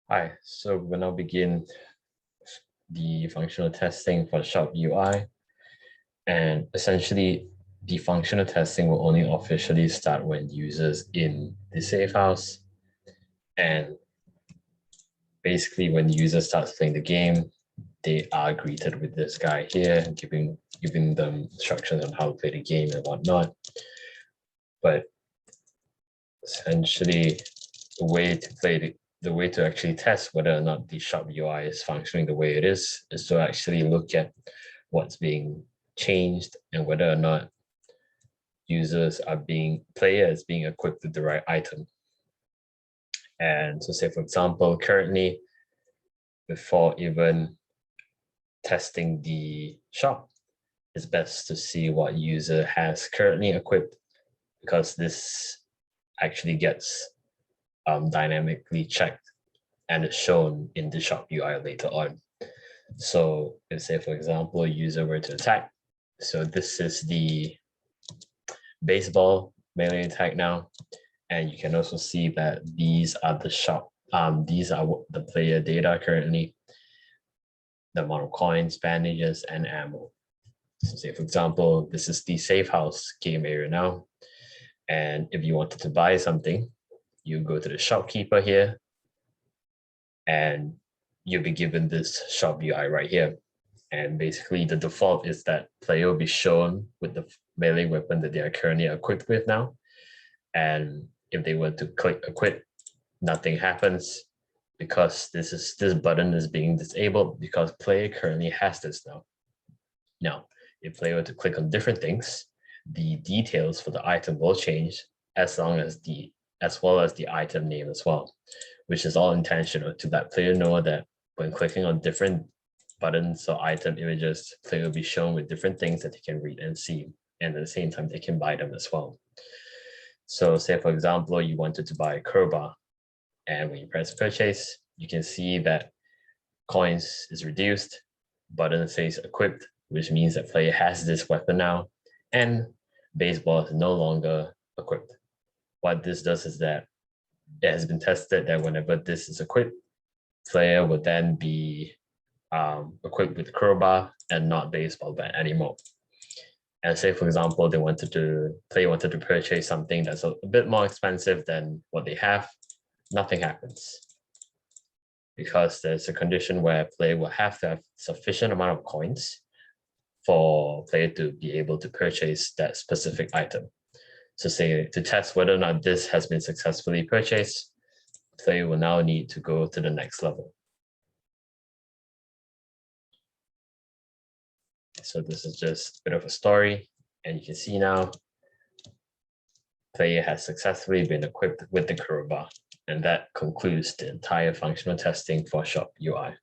Hi, so we'll now begin the functional testing for the shop UI. And essentially, the functional testing will only officially start when users in the safe house. And basically, when the user starts playing the game, they are greeted with this guy here, giving them instructions on how to play the game and whatnot. But essentially, the way to actually test whether or not the shop UI is functioning the way it is to actually look at what's being changed and whether or not player is being equipped with the right item. And so say, for example, currently, before even testing the shop, it's best to see what user has currently equipped, because this actually gets dynamically checked and is shown in the shop UI later on. So let's say, for example, a user were to attack. So this is the baseball melee attack now. And you can also see that these are the player data currently, the amount of coins, bandages, and ammo. So say, for example, this is the safe house game area now. And if you wanted to buy something, you go to the shopkeeper here, and you'll be given this shop UI right here. And basically the default is that player will be shown with the melee weapon that they are currently equipped with now. And if they were to click equip, nothing happens because this button is being disabled because player currently has this now. Now, if player were to click on different things, the details for the item will change as well as the item name as well, which is all intentional to let player know that when clicking on different buttons or item images, player will be shown with different things that they can read and see, and at the same time they can buy them as well. So say, for example, you wanted to buy a crowbar, and when you press purchase, you can see that coins is reduced, button says equipped, which means that player has this weapon now, and baseball is no longer equipped. What this does is that it has been tested that whenever this is equipped, player would then be equipped with crowbar and not baseball bat anymore. And say, for example, player wanted to purchase something that's a bit more expensive than what they have, nothing happens. Because there's a condition where player will have to have sufficient amount of coins for player to be able to purchase that specific item. So say, to test whether or not this has been successfully purchased, player will now need to go to the next level. So this is just a bit of a story, and you can see now player has successfully been equipped with the crowbar, and that concludes the entire functional testing for shop UI.